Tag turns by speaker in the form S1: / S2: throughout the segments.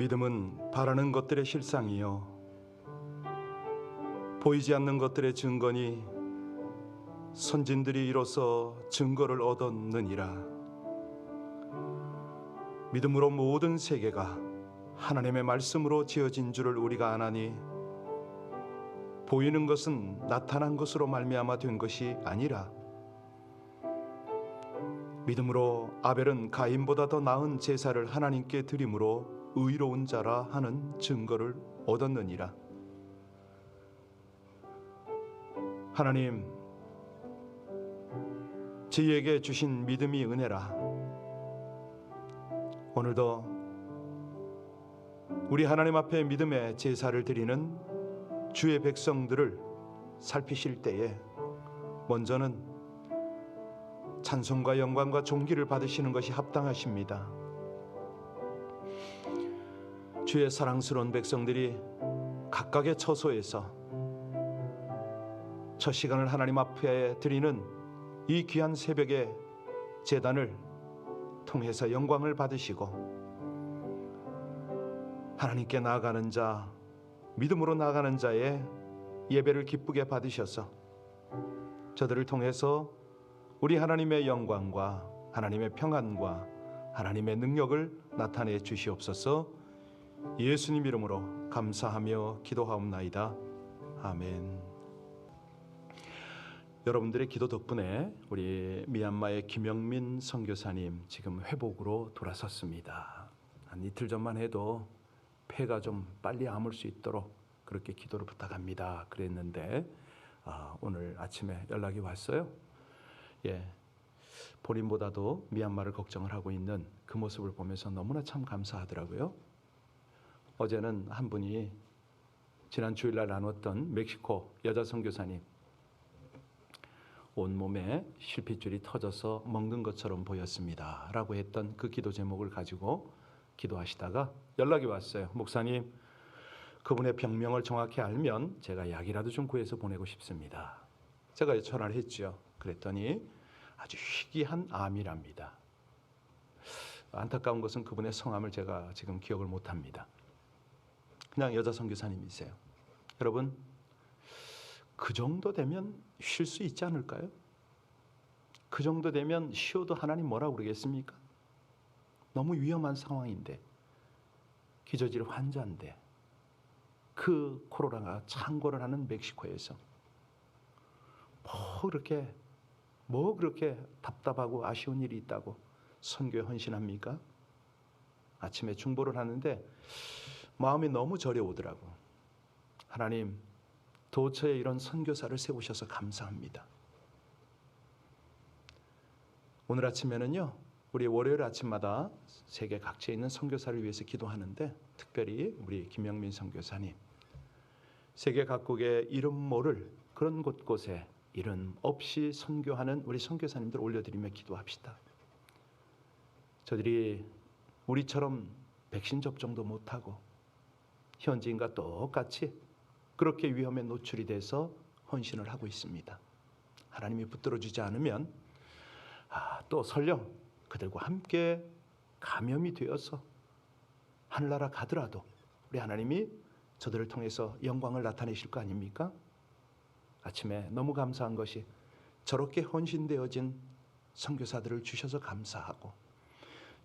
S1: 믿음은 바라는 것들의 실상이요 보이지 않는 것들의 증거니 선진들이 이로써 증거를 얻었느니라. 믿음으로 모든 세계가 하나님의 말씀으로 지어진 줄을 우리가 아나니 보이는 것은 나타난 것으로 말미암아 된 것이 아니라 믿음으로 아벨은 가인보다 더 나은 제사를 하나님께 드림으로 의로운 자라 하는 증거를 얻었느니라. 하나님, 저희에게 주신 믿음이 은혜라. 오늘도 우리 하나님 앞에 믿음의 제사를 드리는 주의 백성들을 살피실 때에 먼저는 찬송과 영광과 존귀를 받으시는 것이 합당하십니다. 주의 사랑스러운 백성들이 각각의 처소에서 첫 시간을 하나님 앞에 드리는 이 귀한 새벽의 제단을 통해서 영광을 받으시고 하나님께 나아가는 자, 믿음으로 나아가는 자의 예배를 기쁘게 받으셔서 저들을 통해서 우리 하나님의 영광과 하나님의 평안과 하나님의 능력을 나타내 주시옵소서. 예수님 이름으로 감사하며 기도하옵나이다. 아멘. 여러분들의 기도 덕분에 우리 미얀마의 김영민 선교사님 지금 회복으로 돌아섰습니다. 한 이틀 전만 해도 폐가 좀 빨리 아물 수 있도록 그렇게 기도를 부탁합니다 그랬는데 오늘 아침에 연락이 왔어요. 본인보다도 미얀마를 걱정을 하고 있는 그 모습을 보면서 너무나 참 감사하더라고요. 어제는 한 분이 지난 주일날 나눴던 멕시코 여자 선교사님, 온몸에 실핏줄이 터져서 먹는 것처럼 보였습니다 라고 했던 그 기도 제목을 가지고 기도하시다가 연락이 왔어요. 목사님, 그분의 병명을 정확히 알면 제가 약이라도 좀 구해서 보내고 싶습니다. 제가 전화를 했죠. 그랬더니 아주 희귀한 암이랍니다. 안타까운 것은 그분의 성함을 제가 지금 기억을 못합니다. 그냥 여자 선교사님이세요. 여러분, 그 정도 되면 쉴 수 있지 않을까요? 그 정도 되면 쉬어도 하나님 뭐라고 그러겠습니까? 너무 위험한 상황인데, 기저질 환자인데, 그 코로나가 창궐을 하는 멕시코에서 뭐 그렇게 답답하고 아쉬운 일이 있다고 선교에 헌신합니까? 아침에 중보를 하는데 마음이 너무 저려오더라고. 하나님, 도처에 이런 선교사를 세우셔서 감사합니다. 오늘 아침에는요, 우리 월요일 아침마다 세계 각지에 있는 선교사를 위해서 기도하는데 특별히 우리 김영민 선교사님, 세계 각국의 이름 모를 그런 곳곳에 이름 없이 선교하는 우리 선교사님들 올려드리며 기도합시다. 저들이 우리처럼 백신 접종도 못하고 현지인과 똑같이 그렇게 위험에 노출이 돼서 헌신을 하고 있습니다. 하나님이 붙들어주지 않으면 또 설령 그들과 함께 감염이 되어서 하늘나라 가더라도 우리 하나님이 저들을 통해서 영광을 나타내실 거 아닙니까? 아침에 너무 감사한 것이 저렇게 헌신되어진 선교사들을 주셔서 감사하고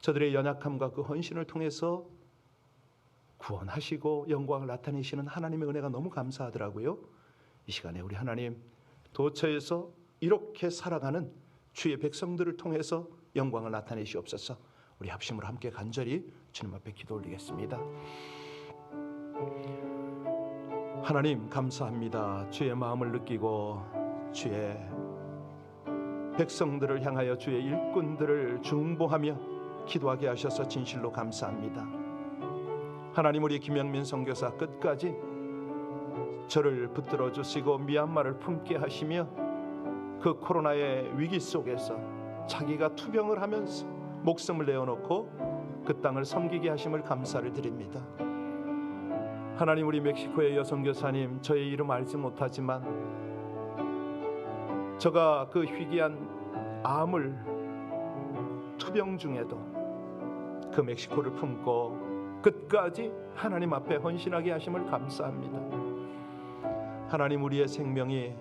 S1: 저들의 연약함과 그 헌신을 통해서 구원하시고 영광을 나타내시는 하나님의 은혜가 너무 감사하더라고요. 이 시간에 우리 하나님, 도처에서 이렇게 살아가는 주의 백성들을 통해서 영광을 나타내시옵소서. 우리 합심으로 함께 간절히 주님 앞에 기도 올리겠습니다. 하나님, 감사합니다. 주의 마음을 느끼고 주의 백성들을 향하여 주의 일꾼들을 중보하며 기도하게 하셔서 진실로 감사합니다. 하나님, 우리 김영민 선교사 끝까지 저를 붙들어 주시고 미얀마를 품게 하시며 그 코로나의 위기 속에서 자기가 투병을 하면서 목숨을 내어놓고 그 땅을 섬기게 하심을 감사를 드립니다. 하나님, 우리 멕시코의 여선교사님, 저의 이름 알지 못하지만 저가 그 희귀한 암을 투병 중에도 그 멕시코를 품고 끝까지 하나님 앞에 헌신하게 하심을 감사합니다. 하나님, 우리의 생명이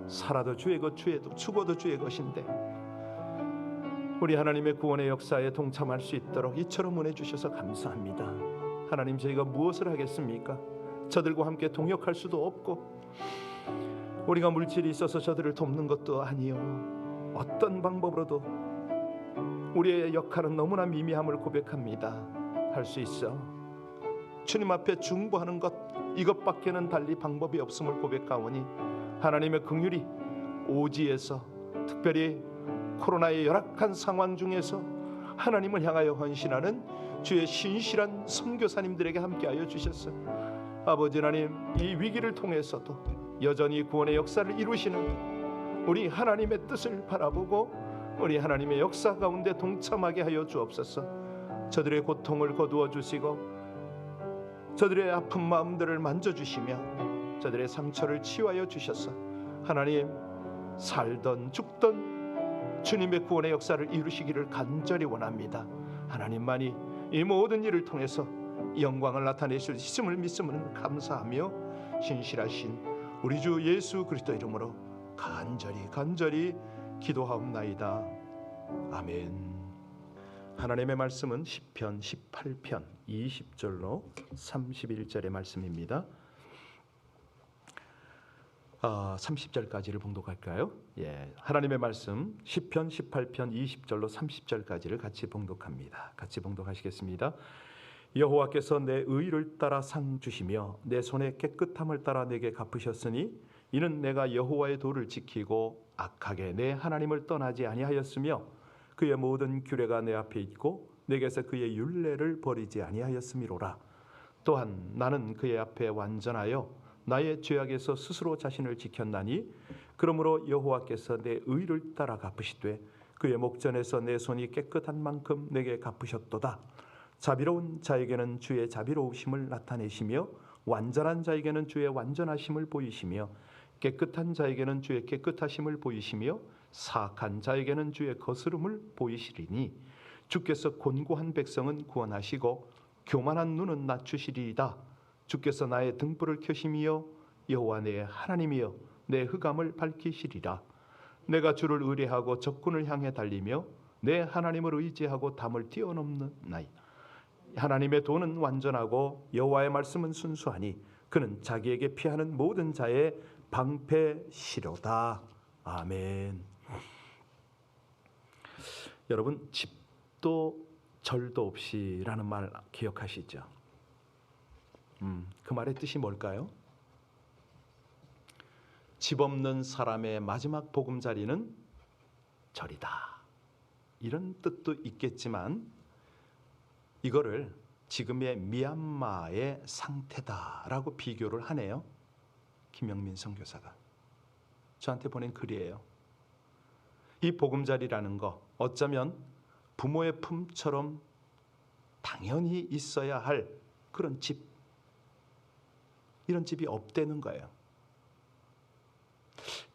S1: 살아도 주의 것, 죽어도 주의 것인데 우리 하나님의 구원의 역사에 동참할 수 있도록 이처럼 은혜 주셔서 감사합니다. 하나님, 저희가 무엇을 하겠습니까? 저들과 함께 동역할 수도 없고 우리가 물질이 있어서 저들을 돕는 것도 아니요, 어떤 방법으로도 우리의 역할은 너무나 미미함을 고백합니다. 할 수 있어 주님 앞에 중보하는 것, 이것밖에는 달리 방법이 없음을 고백하오니 하나님의 긍휼이 오지에서, 특별히 코로나의 열악한 상황 중에서 하나님을 향하여 헌신하는 주의 신실한 선교사님들에게 함께하여 주셨어요. 아버지 하나님, 이 위기를 통해서도 여전히 구원의 역사를 이루시는 우리 하나님의 뜻을 바라보고 우리 하나님의 역사 가운데 동참하게 하여 주옵소서. 저들의 고통을 거두어 주시고 저들의 아픈 마음들을 만져주시며 저들의 상처를 치유하여 주셔서 하나님, 살던 죽던 주님의 구원의 역사를 이루시기를 간절히 원합니다. 하나님만이 이 모든 일을 통해서 영광을 나타내실 수 있음을 믿음을 감사하며 신실하신 우리 주 예수 그리스도 이름으로 간절히 기도하옵나이다. 아멘. 하나님의 말씀은 시편 18편 20절로 31절의 말씀입니다. 30절까지를 봉독할까요? 하나님의 말씀 시편 18편 20절로 30절까지를 같이 봉독합니다. 같이 봉독하시겠습니다. 여호와께서 내 의를 따라 상 주시며 내 손의 깨끗함을 따라 내게 갚으셨으니 이는 내가 여호와의 도를 지키고 악하게 내 하나님을 떠나지 아니하였으며 그의 모든 규례가 내 앞에 있고 내게서 그의 율례를 버리지 아니하였음이로라. 또한 나는 그의 앞에 완전하여 나의 죄악에서 스스로 자신을 지켰나니 그러므로 여호와께서 내 의를 따라 갚으시되 그의 목전에서 내 손이 깨끗한 만큼 내게 갚으셨도다. 자비로운 자에게는 주의 자비로우심을 나타내시며 완전한 자에게는 주의 완전하심을 보이시며 깨끗한 자에게는 주의 깨끗하심을 보이시며 사악한 자에게는 주의 거스름을 보이시리니 주께서 곤고한 백성은 구원하시고 교만한 눈은 낮추시리이다. 주께서 나의 등불을 켜심이여 여호와 내 하나님이여 내 흑암을 밝히시리라. 내가 주를 의뢰하고 적군을 향해 달리며 내 하나님을 의지하고 담을 뛰어넘는 나이. 하나님의 도는 완전하고 여호와의 말씀은 순수하니 그는 자기에게 피하는 모든 자의 방패시로다. 아멘. 여러분, 집도 절도 없이라는 말 기억하시죠? 그 말의 뜻이 뭘까요? 집 없는 사람의 마지막 보금자리는 절이다, 이런 뜻도 있겠지만 이거를 지금의 미얀마의 상태다라고 비교를 하네요. 김영민 선교사가 저한테 보낸 글이에요. 이 보금자리라는 거 어쩌면 부모의 품처럼 당연히 있어야 할 그런 집, 이런 집이 없다는 거예요.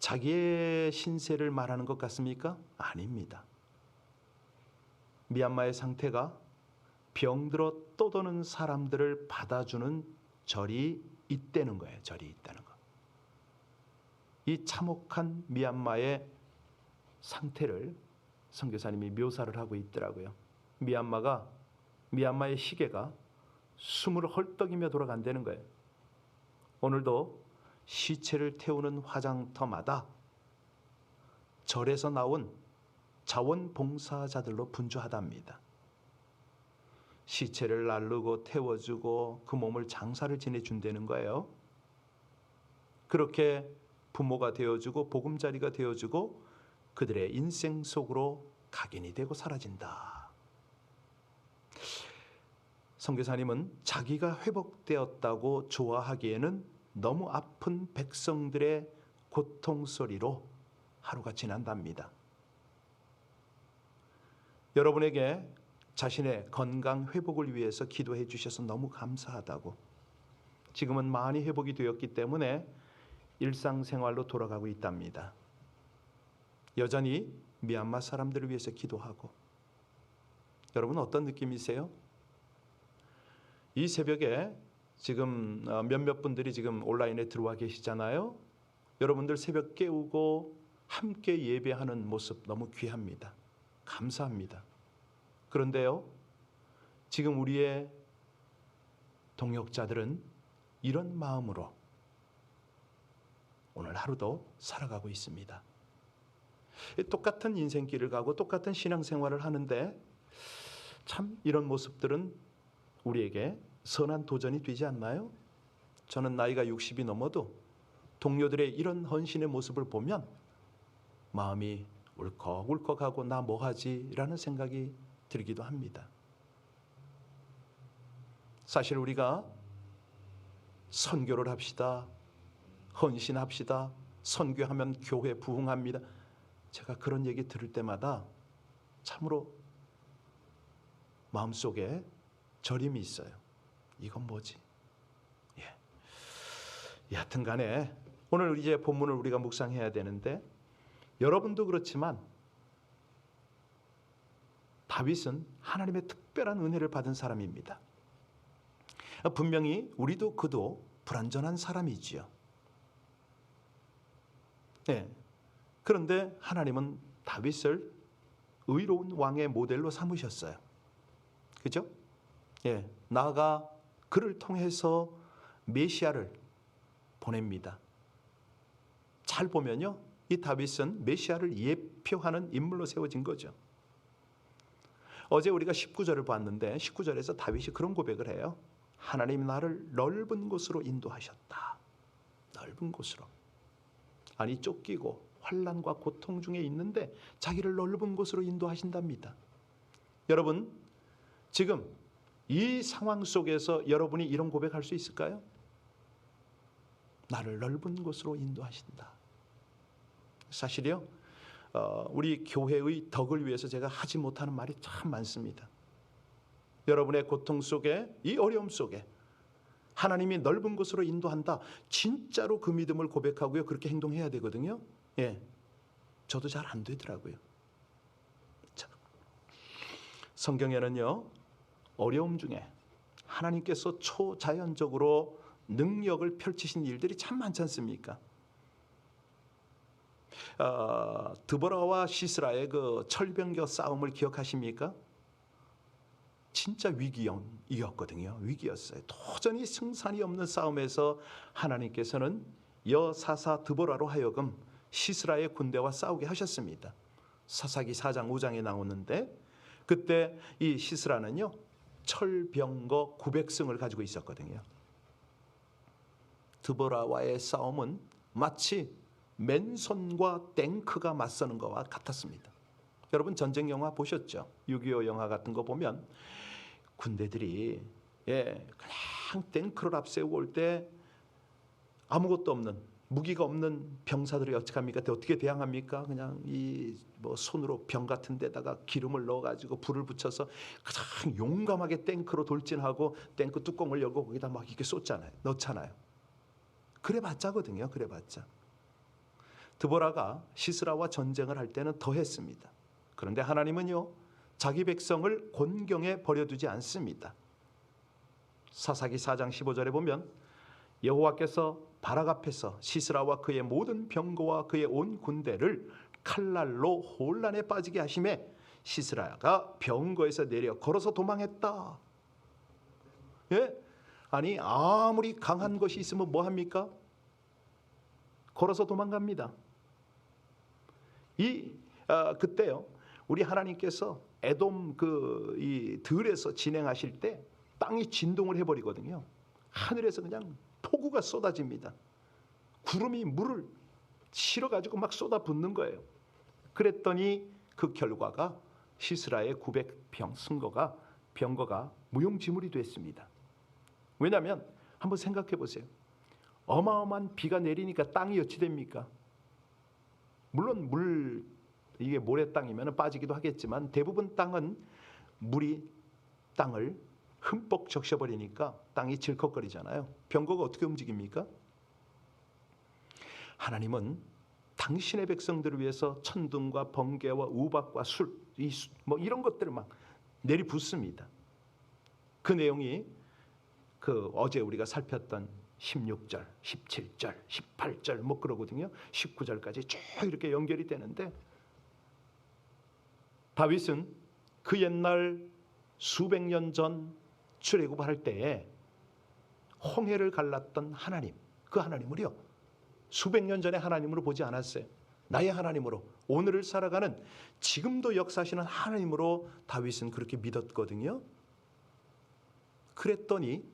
S1: 자기의 신세를 말하는 것 같습니까? 아닙니다. 미얀마의 상태가 병들어 떠도는 사람들을 받아주는 절이 있다는 거예요. 절이 있다는 거. 이 참혹한 미얀마의 상태를 선교사님이 묘사를 하고 있더라고요. 미얀마의 시계가 숨을 헐떡이며 돌아간다는 거예요. 오늘도 시체를 태우는 화장터마다 절에서 나온 자원봉사자들로 분주하답니다. 시체를 나르고 태워주고 그 몸을 장사를 지내준다는 거예요. 그렇게 부모가 되어주고 보금자리가 되어주고 그들의 인생 속으로 각인이 되고 사라진다. 선교사님은 자기가 회복되었다고 좋아하기에는 너무 아픈 백성들의 고통 소리로 하루가 지난답니다. 여러분에게 자신의 건강 회복을 위해서 기도해 주셔서 너무 감사하다고, 지금은 많이 회복이 되었기 때문에 일상생활로 돌아가고 있답니다. 여전히 미얀마 사람들을 위해서 기도하고. 여러분 어떤 느낌이세요? 이 새벽에 지금 몇몇 분들이 지금 온라인에 들어와 계시잖아요. 여러분들 새벽 깨우고 함께 예배하는 모습 너무 귀합니다. 감사합니다. 그런데요, 지금 우리의 동역자들은 이런 마음으로 오늘 하루도 살아가고 있습니다. 똑같은 인생길을 가고 똑같은 신앙생활을 하는데 참 이런 모습들은 우리에게 선한 도전이 되지 않나요? 저는 나이가 60이 넘어도 동료들의 이런 헌신의 모습을 보면 마음이 울컥울컥하고 나 뭐하지? 라는 생각이 들기도 합니다. 사실 우리가 선교를 합시다, 헌신합시다, 선교하면 교회 부흥합니다. 제가 그런 얘기 들을 때마다 참으로 마음속에 저림이 있어요. 이건 뭐지? 여하튼 간에 오늘 이제 본문을 우리가 묵상해야 되는데, 여러분도 그렇지만 다윗은 하나님의 특별한 은혜를 받은 사람입니다. 분명히 우리도 그도 불완전한 사람이지요. 그런데 하나님은 다윗을 의로운 왕의 모델로 삼으셨어요. 그죠? 나아가 그를 통해서 메시아를 보냅니다. 잘 보면요, 이 다윗은 메시아를 예표하는 인물로 세워진 거죠. 어제 우리가 19절을 봤는데 19절에서 다윗이 그런 고백을 해요. 하나님이 나를 넓은 곳으로 인도하셨다. 넓은 곳으로. 아니, 쫓기고 환난과 고통 중에 있는데 자기를 넓은 곳으로 인도하신답니다. 여러분, 지금 이 상황 속에서 여러분이 이런 고백할 수 있을까요? 나를 넓은 곳으로 인도하신다. 사실이요, 우리 교회의 덕을 위해서 제가 하지 못하는 말이 참 많습니다. 여러분의 고통 속에, 이 어려움 속에 하나님이 넓은 곳으로 인도한다. 진짜로 그 믿음을 고백하고요, 그렇게 행동해야 되거든요. 저도 잘 안 되더라고요. 자, 성경에는요, 어려움 중에 하나님께서 초자연적으로 능력을 펼치신 일들이 참 많지 않습니까? 드보라와 시스라의 그 철병거 싸움을 기억하십니까? 진짜 위기였거든요. 위기였어요. 도저히 승산이 없는 싸움에서 하나님께서는 여사사 드보라로 하여금 시스라의 군대와 싸우게 하셨습니다. 사사기 4장 5장에 나오는데, 그때 이 시스라는요, 철병거 900승을 가지고 있었거든요. 드보라와의 싸움은 마치 맨손과 탱크가 맞서는 것과 같았습니다. 여러분 전쟁 영화 보셨죠? 6.25 영화 같은 거 보면 군대들이 그냥 탱크를 앞세우고 올 때 아무것도 없는, 무기가 없는 병사들이 어떡합니까? 어떻게 대항합니까? 그냥 이 손으로 병 같은 데다가 기름을 넣어가지고 불을 붙여서 가장 용감하게 탱크로 돌진하고 탱크 뚜껑을 열고 거기다 막 이렇게 넣잖아요. 그래봤자거든요. 그래봤자. 드보라가 시스라와 전쟁을 할 때는 더 했습니다. 그런데 하나님은요, 자기 백성을 곤경에 버려두지 않습니다. 사사기 4장 15절에 보면 여호와께서 바락 앞에서 시스라와 그의 모든 병거와 그의 온 군대를 칼날로 혼란에 빠지게 하심에 시스라가 병거에서 내려 걸어서 도망했다. 아니, 아무리 강한 것이 있으면 뭐합니까? 걸어서 도망갑니다. 그때요, 우리 하나님께서 에돔 이 들에서 진행하실 때 땅이 진동을 해버리거든요. 하늘에서 그냥 폭우가 쏟아집니다. 구름이 물을 실어가지고 막 쏟아붓는 거예요. 그랬더니 그 결과가 시스라의 900병 병거가 무용지물이 됐습니다. 왜냐하면 한번 생각해 보세요. 어마어마한 비가 내리니까 땅이 어찌 됩니까? 물론 이게 모래 땅이면 빠지기도 하겠지만 대부분 땅은 물이 땅을 흠뻑 적셔버리니까 땅이 질컥거리잖아요. 병거가 어떻게 움직입니까? 하나님은 당신의 백성들을 위해서 천둥과 번개와 우박과 술, 이런 것들을 막 내리붓습니다. 그 내용이 어제 우리가 살폈던 16절, 17절, 18절 뭐 그러거든요. 19절까지 쭉 이렇게 연결이 되는데, 다윗은 그 옛날 수백 년 전 출애굽할 때에 홍해를 갈랐던 하나님, 그 하나님을요 수백 년 전에 하나님으로 보지 않았어요. 나의 하나님으로, 오늘을 살아가는 지금도 역사하시는 하나님으로 다윗은 그렇게 믿었거든요. 그랬더니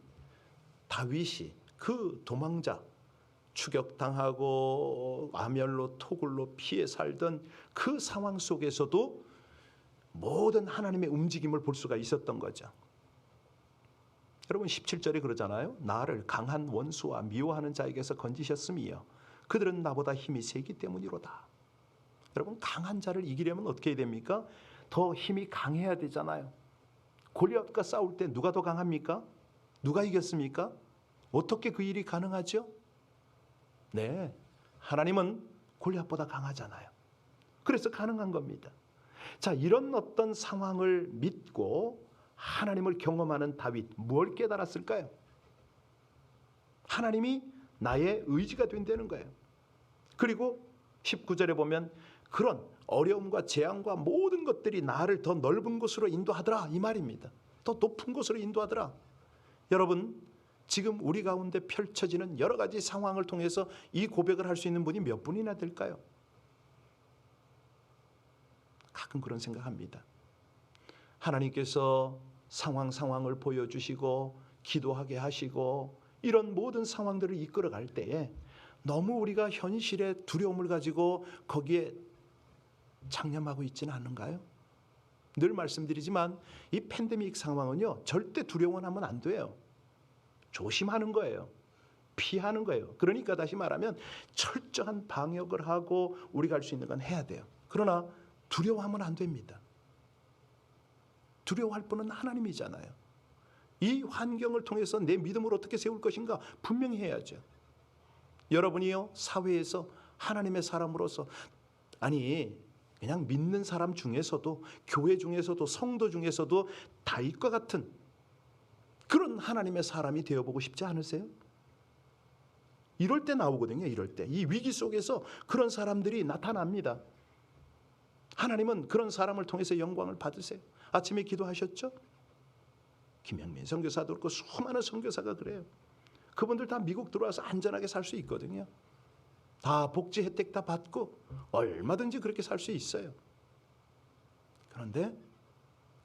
S1: 다윗이 그 도망자, 추격당하고 아멸로 토굴로 피해 살던 그 상황 속에서도 모든 하나님의 움직임을 볼 수가 있었던 거죠. 여러분 17절에 그러잖아요. 나를 강한 원수와 미워하는 자에게서 건지셨음이요 그들은 나보다 힘이 세기 때문이로다. 여러분 강한 자를 이기려면 어떻게 해야 됩니까? 더 힘이 강해야 되잖아요. 골리앗과 싸울 때 누가 더 강합니까? 누가 이겼습니까? 어떻게 그 일이 가능하죠? 네, 하나님은 골리앗보다 강하잖아요. 그래서 가능한 겁니다. 자, 이런 어떤 상황을 믿고 하나님을 경험하는 다윗, 뭘 깨달았을까요? 하나님이 나의 의지가 된다는 거예요. 그리고 19절에 보면 그런 어려움과 재앙과 모든 것들이 나를 더 넓은 곳으로 인도하더라, 이 말입니다. 더 높은 곳으로 인도하더라. 여러분 지금 우리 가운데 펼쳐지는 여러 가지 상황을 통해서 이 고백을 할 수 있는 분이 몇 분이나 될까요? 가끔 그런 생각합니다. 하나님께서 상황을 보여주시고 기도하게 하시고 이런 모든 상황들을 이끌어갈 때에 너무 우리가 현실의 두려움을 가지고 거기에 장념하고 있지는 않은가요? 늘 말씀드리지만 이 팬데믹 상황은요 절대 두려워하면 안 돼요. 조심하는 거예요. 피하는 거예요. 그러니까 다시 말하면 철저한 방역을 하고 우리가 할 수 있는 건 해야 돼요. 그러나 두려워하면 안 됩니다. 두려워할 분은 하나님이잖아요. 이 환경을 통해서 내 믿음을 어떻게 세울 것인가 분명히 해야죠. 여러분이요 사회에서 하나님의 사람으로서, 아니 그냥 믿는 사람 중에서도, 교회 중에서도, 성도 중에서도 다윗과 같은 그런 하나님의 사람이 되어보고 싶지 않으세요? 이럴 때 나오거든요. 이럴 때 이 위기 속에서 그런 사람들이 나타납니다. 하나님은 그런 사람을 통해서 영광을 받으세요. 아침에 기도하셨죠? 김영민 선교사도 그렇고 수많은 선교사가 그래요. 그분들 다 미국 들어와서 안전하게 살 수 있거든요. 다 복지 혜택 다 받고 얼마든지 그렇게 살 수 있어요. 그런데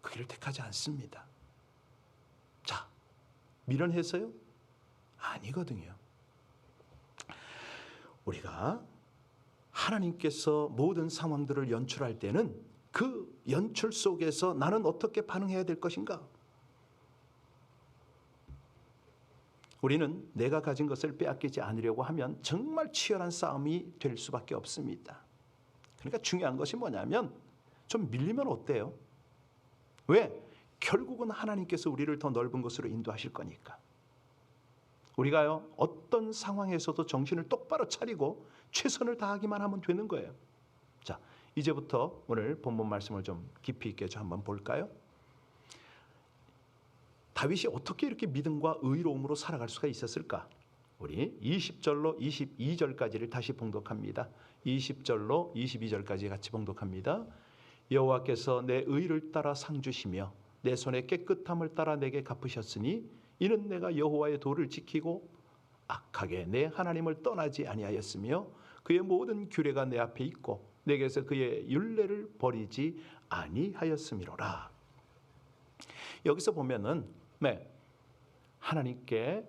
S1: 그 길을 택하지 않습니다. 자, 미련해서요? 아니거든요. 우리가 하나님께서 모든 상황들을 연출할 때는 그 연출 속에서 나는 어떻게 반응해야 될 것인가? 우리는 내가 가진 것을 빼앗기지 않으려고 하면 정말 치열한 싸움이 될 수밖에 없습니다. 그러니까 중요한 것이 뭐냐면 좀 밀리면 어때요? 왜? 결국은 하나님께서 우리를 더 넓은 곳으로 인도하실 거니까. 우리가요 어떤 상황에서도 정신을 똑바로 차리고 최선을 다하기만 하면 되는 거예요. 자, 이제부터 오늘 본문 말씀을 좀 깊이 있게 좀 한번 볼까요? 다윗이 어떻게 이렇게 믿음과 의로움으로 살아갈 수가 있었을까? 우리 20절로 22절까지를 다시 봉독합니다. 20절로 22절까지 같이 봉독합니다. 여호와께서 내 의를 따라 상 주시며 내 손의 깨끗함을 따라 내게 갚으셨으니 이는 내가 여호와의 도를 지키고 악하게 내 하나님을 떠나지 아니하였으며 그의 모든 규례가 내 앞에 있고 내게서 그의 율례를 버리지 아니하였음이로라. 여기서 보면은 하나님께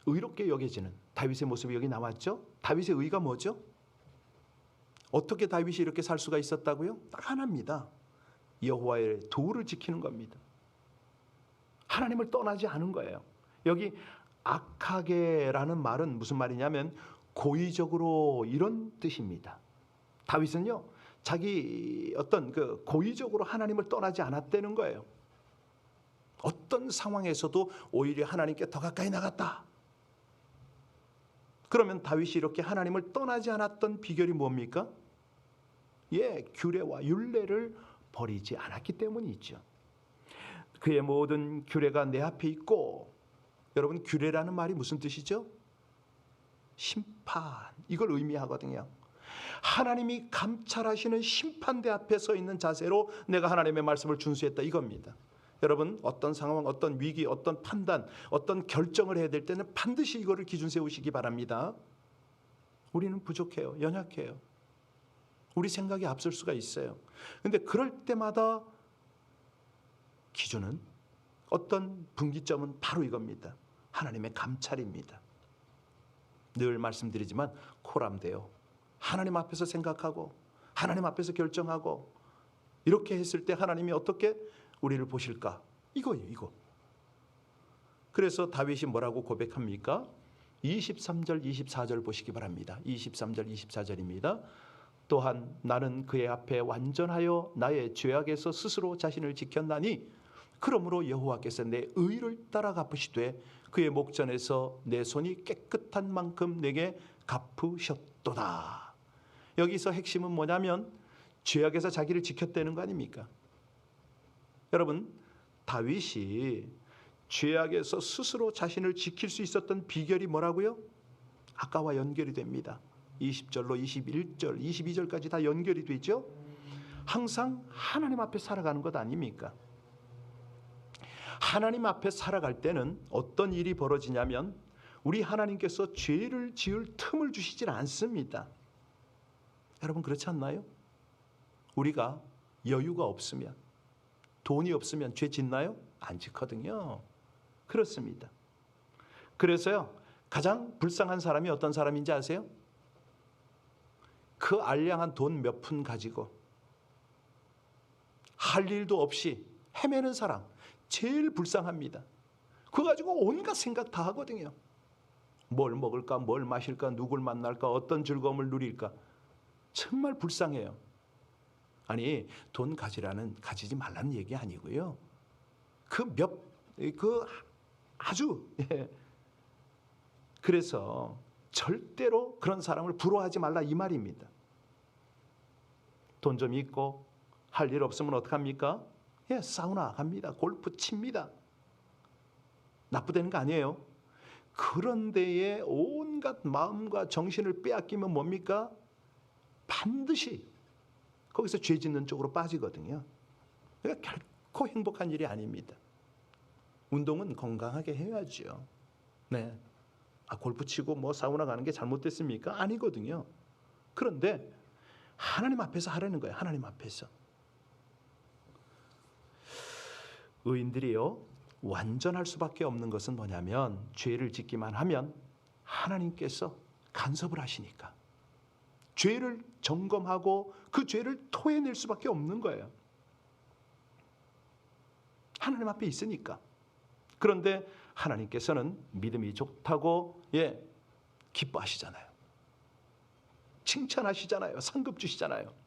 S1: 의롭게 여겨지는 다윗의 모습이 여기 나왔죠. 다윗의 의가 뭐죠? 어떻게 다윗이 이렇게 살 수가 있었다고요? 딱 하나입니다. 여호와의 도를 지키는 겁니다. 하나님을 떠나지 않은 거예요. 여기 악하게라는 말은 무슨 말이냐면 고의적으로 이런 뜻입니다. 다윗은요 자기 어떤 그 고의적으로 하나님을 떠나지 않았다는 거예요. 어떤 상황에서도 오히려 하나님께 더 가까이 나갔다. 그러면 다윗이 이렇게 하나님을 떠나지 않았던 비결이 뭡니까? 규례와 율례를 버리지 않았기 때문이죠. 그의 모든 규례가 내 앞에 있고 여러분, 규례라는 말이 무슨 뜻이죠? 심판, 이걸 의미하거든요. 하나님이 감찰하시는 심판대 앞에 서 있는 자세로 내가 하나님의 말씀을 준수했다, 이겁니다. 여러분, 어떤 상황, 어떤 위기, 어떤 판단, 어떤 결정을 해야 될 때는 반드시 이거를 기준 세우시기 바랍니다. 우리는 부족해요. 연약해요. 우리 생각이 앞설 수가 있어요. 그런데 그럴 때마다 기준은, 어떤 분기점은 바로 이겁니다. 하나님의 감찰입니다. 늘 말씀드리지만 코람데요, 하나님 앞에서 생각하고 하나님 앞에서 결정하고 이렇게 했을 때 하나님이 어떻게 우리를 보실까? 이거예요, 이거. 그래서 다윗이 뭐라고 고백합니까? 23절, 24절 보시기 바랍니다. 23절, 24절입니다. 또한 나는 그의 앞에 완전하여 나의 죄악에서 스스로 자신을 지켰나니 그러므로 여호와께서 내 의를 따라 갚으시되 그의 목전에서 내 손이 깨끗한 만큼 내게 갚으셨도다. 여기서 핵심은 뭐냐면 죄악에서 자기를 지켰다는 거 아닙니까? 여러분, 다윗이 죄악에서 스스로 자신을 지킬 수 있었던 비결이 뭐라고요? 아까와 연결이 됩니다. 20절로 21절, 22절까지 다 연결이 되죠. 항상 하나님 앞에 살아가는 것 아닙니까? 하나님 앞에 살아갈 때는 어떤 일이 벌어지냐면 우리 하나님께서 죄를 지을 틈을 주시질 않습니다. 여러분, 그렇지 않나요? 우리가 여유가 없으면, 돈이 없으면 죄 짓나요? 안 짓거든요. 그렇습니다. 그래서요, 가장 불쌍한 사람이 어떤 사람인지 아세요? 그 알량한 돈 몇 푼 가지고 할 일도 없이 헤매는 사람, 제일 불쌍합니다. 그거 가지고 온갖 생각 다 하거든요. 뭘 먹을까, 뭘 마실까, 누굴 만날까, 어떤 즐거움을 누릴까. 정말 불쌍해요. 아니, 돈 가지지 말라는 얘기 아니고요. 아주, 예. 그래서 절대로 그런 사람을 부러워하지 말라, 이 말입니다. 돈 좀 있고 할 일 없으면 어떡합니까? 예, 사우나 갑니다. 골프 칩니다. 나쁘다는 거 아니에요. 그런데에 온갖 마음과 정신을 빼앗기면 뭡니까? 반드시 거기서 죄 짓는 쪽으로 빠지거든요. 그러니까 결코 행복한 일이 아닙니다. 운동은 건강하게 해야죠. 네. 골프 치고 뭐 사우나 가는 게 잘못됐습니까? 아니거든요. 그런데 하나님 앞에서 하라는 거예요. 하나님 앞에서. 의인들이요, 완전할 수밖에 없는 것은 뭐냐면 죄를 짓기만 하면 하나님께서 간섭을 하시니까 죄를 점검하고 그 죄를 토해낼 수밖에 없는 거예요. 하나님 앞에 있으니까. 그런데 하나님께서는 믿음이 좋다고 기뻐하시잖아요. 칭찬하시잖아요. 상급 주시잖아요.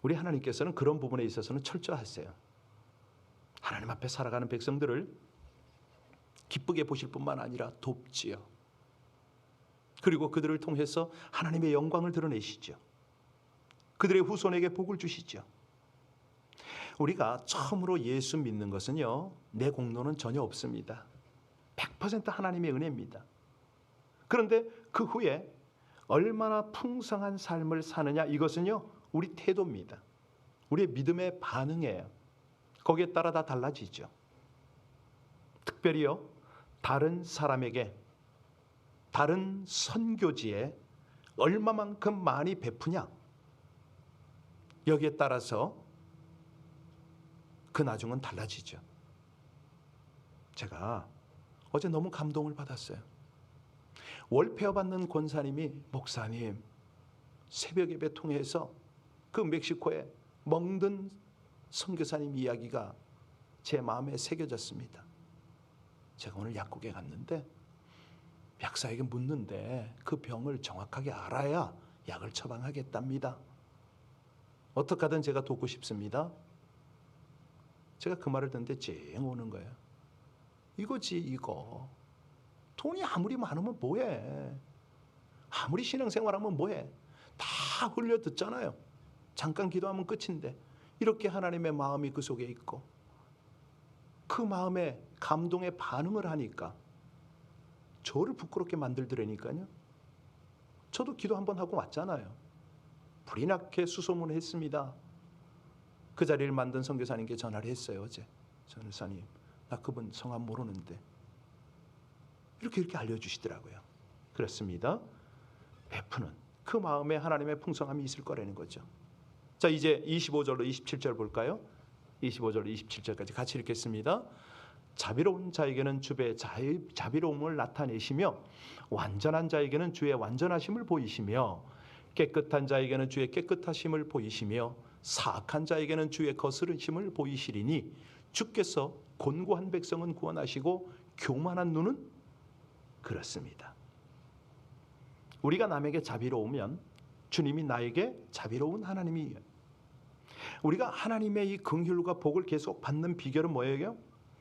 S1: 우리 하나님께서는 그런 부분에 있어서는 철저하세요. 하나님 앞에 살아가는 백성들을 기쁘게 보실 뿐만 아니라 돕지요. 그리고 그들을 통해서 하나님의 영광을 드러내시죠. 그들의 후손에게 복을 주시죠. 우리가 처음으로 예수 믿는 것은요, 내 공로는 전혀 없습니다. 100% 하나님의 은혜입니다. 그런데 그 후에 얼마나 풍성한 삶을 사느냐, 이것은요, 우리 태도입니다. 우리의 믿음의 반응이에요. 거기에 따라 다 달라지죠. 특별히요, 다른 사람에게, 다른 선교지에 얼마만큼 많이 베푸냐, 여기에 따라서 그 나중은 달라지죠. 제가 어제 너무 감동을 받았어요. 월페어 받는 권사님이, 목사님, 새벽 예배 통해서 그 멕시코에 멍든 선교사님 이야기가 제 마음에 새겨졌습니다. 제가 오늘 약국에 갔는데 약사에게 묻는데 그 병을 정확하게 알아야 약을 처방하겠답니다. 어떻게 하든 제가 돕고 싶습니다. 제가 그 말을 듣는데 찡 오는 거예요. 이거지, 이거. 돈이 아무리 많으면 뭐해? 아무리 신앙생활하면 뭐해? 다 흘려 듣잖아요. 잠깐 기도하면 끝인데 이렇게 하나님의 마음이 그 속에 있고 그 마음에 감동에 반응을 하니까 저를 부끄럽게 만들더라니까요. 저도 기도 한번 하고 왔잖아요. 불이 나게 수소문했습니다. 그 자리를 만든 선교사님께 전화를 했어요. 어제 전사님, 나 그분 성함 모르는데 이렇게 알려주시더라고요. 그렇습니다. 베푸는 그 마음에 하나님의 풍성함이 있을 거라는 거죠. 자, 이제 25절로 27절 볼까요? 25절로 27절까지 같이 읽겠습니다. 자비로운 자에게는 주의 자비로움을 나타내시며 완전한 자에게는 주의 완전하심을 보이시며 깨끗한 자에게는 주의 깨끗하심을 보이시며 사악한 자에게는 주의 거스르심을 보이시리니 주께서 곤고한 백성은 구원하시고 교만한 눈은 그렇습니다. 우리가 남에게 자비로우면 주님이 나에게 자비로운 하나님이에요. 우리가 하나님의 이 긍휼과 복을 계속 받는 비결은 뭐예요?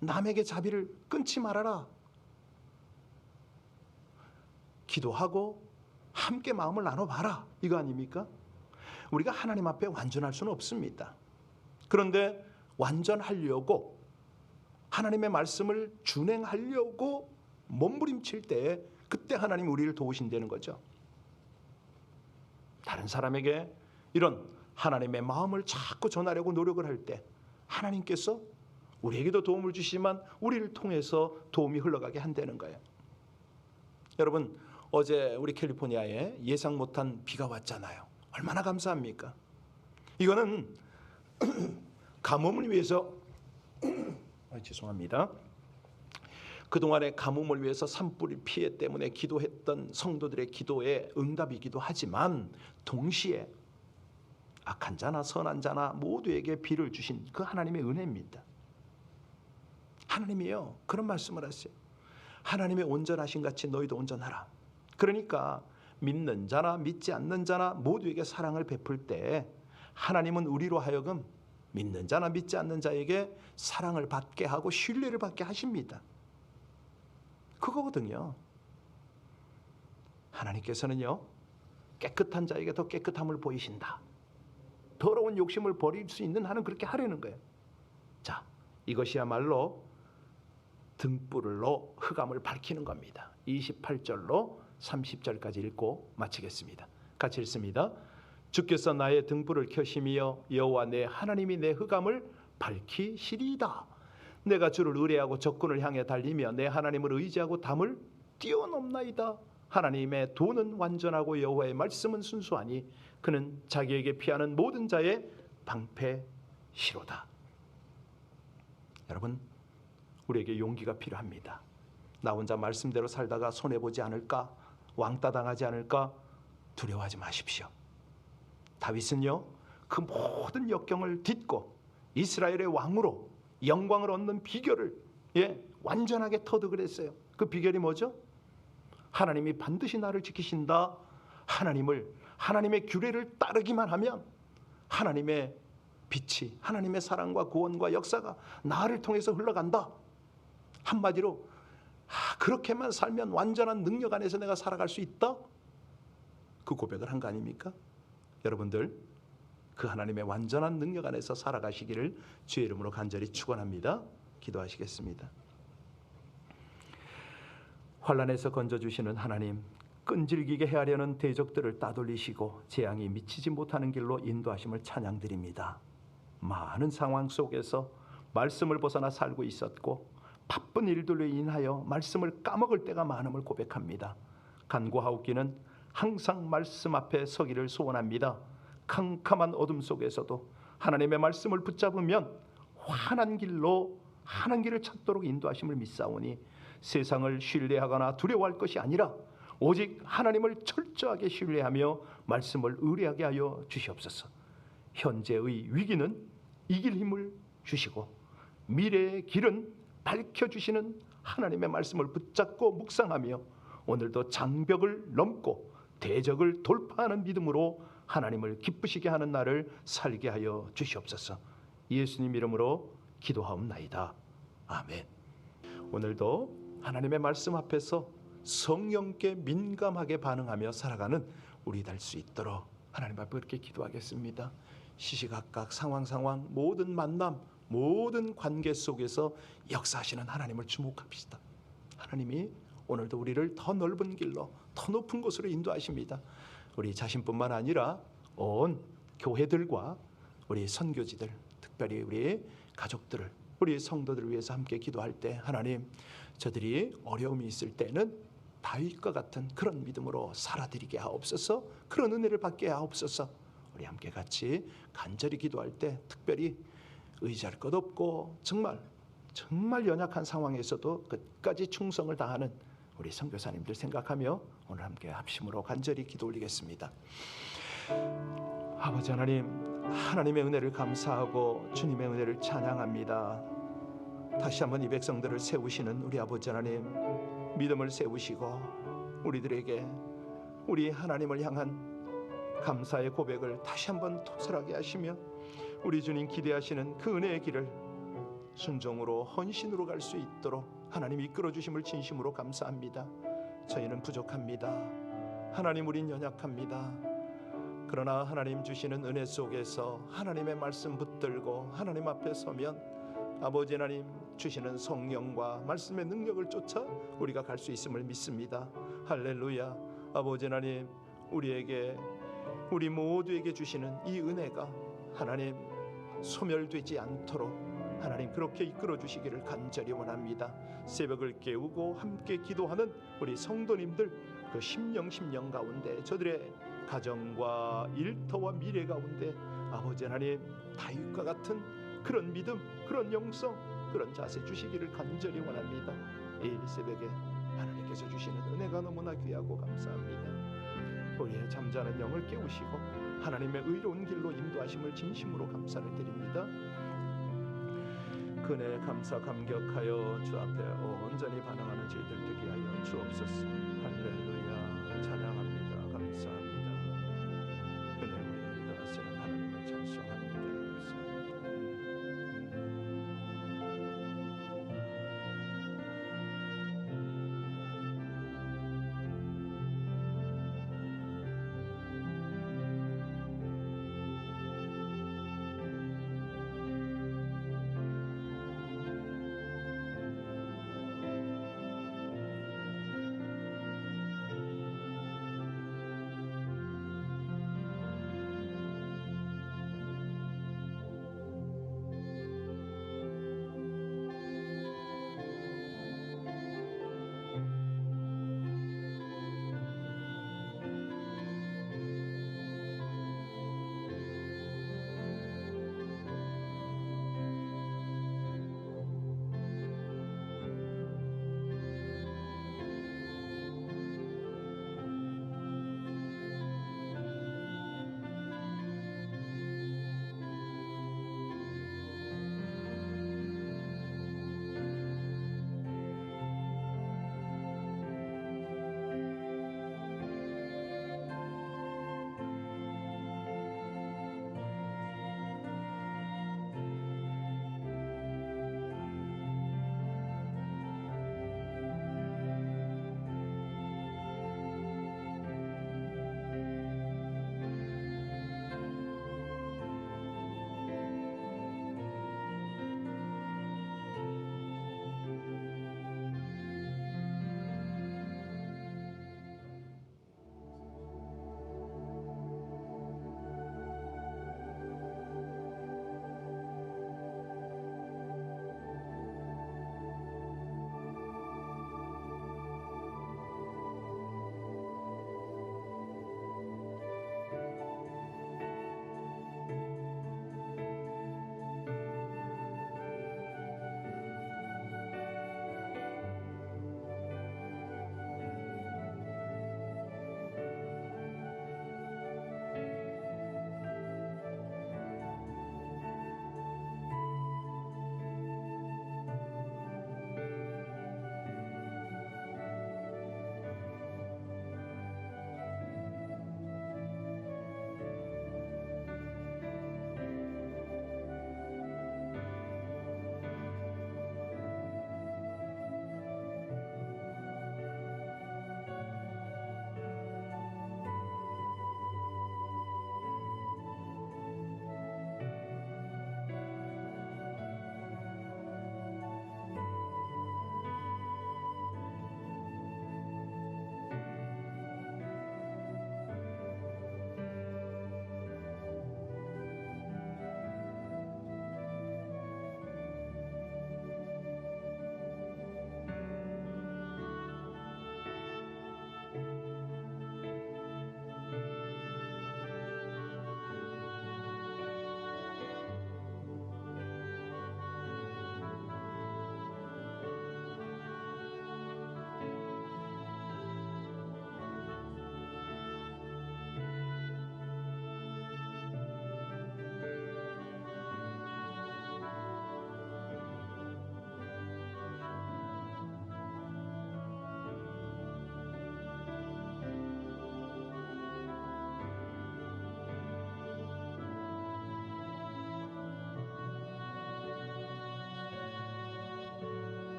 S1: 남에게 자비를 끊지 말아라. 기도하고 함께 마음을 나눠봐라. 이거 아닙니까? 우리가 하나님 앞에 완전할 수는 없습니다. 그런데 완전하려고 하나님의 말씀을 준행하려고 몸부림칠 때 그때 하나님이 우리를 도우신다는 거죠. 다른 사람에게 이런 하나님의 마음을 자꾸 전하려고 노력을 할 때 하나님께서 우리에게도 도움을 주시지만 우리를 통해서 도움이 흘러가게 한다는 거예요. 여러분, 어제 우리 캘리포니아에 예상 못한 비가 왔잖아요. 얼마나 감사합니까? 이거는 가뭄을 위해서 죄송합니다. 그동안의 가뭄을 위해서 산불 피해 때문에 기도했던 성도들의 기도에 응답이기도 하지만 동시에 악한 자나 선한 자나 모두에게 비를 주신 그 하나님의 은혜입니다. 하나님이요, 그런 말씀을 하세요. 하나님의 온전하신 같이 너희도 온전하라. 그러니까 믿는 자나 믿지 않는 자나 모두에게 사랑을 베풀 때 하나님은 우리로 하여금 믿는 자나 믿지 않는 자에게 사랑을 받게 하고 신뢰를 받게 하십니다. 그거거든요. 하나님께서는요, 깨끗한 자에게 더 깨끗함을 보이신다. 더러운 욕심을 버릴 수 있는 한은 그렇게 하려는 거예요. 자, 이것이야말로 등불로 흑암을 밝히는 겁니다. 28절로 30절까지 읽고 마치겠습니다. 같이 읽습니다. 주께서 나의 등불을 켜시며 여호와 내 하나님이 내 흑암을 밝히시리이다. 내가 주를 의뢰하고 적군을 향해 달리며 내 하나님을 의지하고 담을 뛰어넘나이다. 하나님의 도는 완전하고 여호와의 말씀은 순수하니 그는 자기에게 피하는 모든 자의 방패시로다. 여러분, 우리에게 용기가 필요합니다. 나 혼자 말씀대로 살다가 손해보지 않을까? 왕따 당하지 않을까? 두려워하지 마십시오. 다윗은요, 그 모든 역경을 딛고 이스라엘의 왕으로 영광을 얻는 비결을 완전하게 터득을 했어요. 그 비결이 뭐죠? 하나님이 반드시 나를 지키신다. 하나님의 규례를 따르기만 하면 하나님의 빛이, 하나님의 사랑과 구원과 역사가 나를 통해서 흘러간다. 한마디로 그렇게만 살면 완전한 능력 안에서 내가 살아갈 수 있다. 그 고백을 한 거 아닙니까? 여러분들, 그 하나님의 완전한 능력 안에서 살아가시기를 주의 이름으로 간절히 축원합니다. 기도하시겠습니다. 환난에서 건져주시는 하나님, 끈질기게 헤아려는 대적들을 따돌리시고 재앙이 미치지 못하는 길로 인도하심을 찬양드립니다. 많은 상황 속에서 말씀을 벗어나 살고 있었고 바쁜 일들로 인하여 말씀을 까먹을 때가 많음을 고백합니다. 간구하옵기는 항상 말씀 앞에 서기를 소원합니다. 캄캄한 어둠 속에서도 하나님의 말씀을 붙잡으면 환한 길을 찾도록 인도하심을 믿사오니 세상을 신뢰하거나 두려워할 것이 아니라 오직 하나님을 철저하게 신뢰하며 말씀을 의뢰하게 하여 주시옵소서. 현재의 위기는 이길 힘을 주시고 미래의 길은 밝혀주시는 하나님의 말씀을 붙잡고 묵상하며 오늘도 장벽을 넘고 대적을 돌파하는 믿음으로 하나님을 기쁘시게 하는 날을 살게 하여 주시옵소서. 예수님 이름으로 기도하옵나이다. 아멘. 오늘도 하나님의 말씀 앞에서 성령께 민감하게 반응하며 살아가는 우리 될 수 있도록 하나님 앞에 그렇게 기도하겠습니다. 시시각각 상황 모든 만남 모든 관계 속에서 역사하시는 하나님을 주목합시다. 하나님이 오늘도 우리를 더 넓은 길로, 더 높은 곳으로 인도하십니다. 우리 자신뿐만 아니라 온 교회들과 우리 선교지들, 특별히 우리 가족들을, 우리 성도들을 위해서 함께 기도할 때 하나님, 저들이 어려움이 있을 때는 다윗과 같은 그런 믿음으로 살아드리게 하옵소서. 그런 은혜를 받게 하옵소서. 우리 함께 같이 간절히 기도할 때 특별히 의지할 것 없고 정말 연약한 상황에서도 끝까지 충성을 다하는 우리 선교사님들 생각하며 오늘 함께 합심으로 간절히 기도 올리겠습니다. 아버지 하나님, 하나님의 은혜를 감사하고 주님의 은혜를 찬양합니다. 다시 한번 이 백성들을 세우시는 우리 아버지 하나님, 믿음을 세우시고 우리들에게 우리 하나님을 향한 감사의 고백을 다시 한번 토설하게 하시며 우리 주님 기대하시는 그 은혜의 길을 순종으로 헌신으로 갈 수 있도록 하나님 이끌어 주심을 진심으로 감사합니다. 저희는 부족합니다. 하나님, 우린 연약합니다. 그러나 하나님 주시는 은혜 속에서 하나님의 말씀 붙들고 하나님 앞에 서면 아버지 하나님 주시는 성령과 말씀의 능력을 쫓아 우리가 갈 수 있음을 믿습니다. 할렐루야. 아버지 하나님, 우리 모두에게 주시는 이 은혜가 하나님 소멸되지 않도록 하나님 그렇게 이끌어 주시기를 간절히 원합니다. 새벽을 깨우고 함께 기도하는 우리 성도님들, 그 심령 가운데 저들의 가정과 일터와 미래 가운데 아버지 하나님 다윗과 같은 그런 믿음, 그런 영성, 그런 자세 주시기를 간절히 원합니다. 이 새벽에 하나님께서 주시는 은혜가 너무나 귀하고 감사합니다. 우리의 잠자는 영을 깨우시고 하나님의 의로운 길로 인도하심을 진심으로 감사를 드립니다. 그네 감사 감격하여 주 앞에 온전히 반응하는 저희들 되게 하여 주옵소서.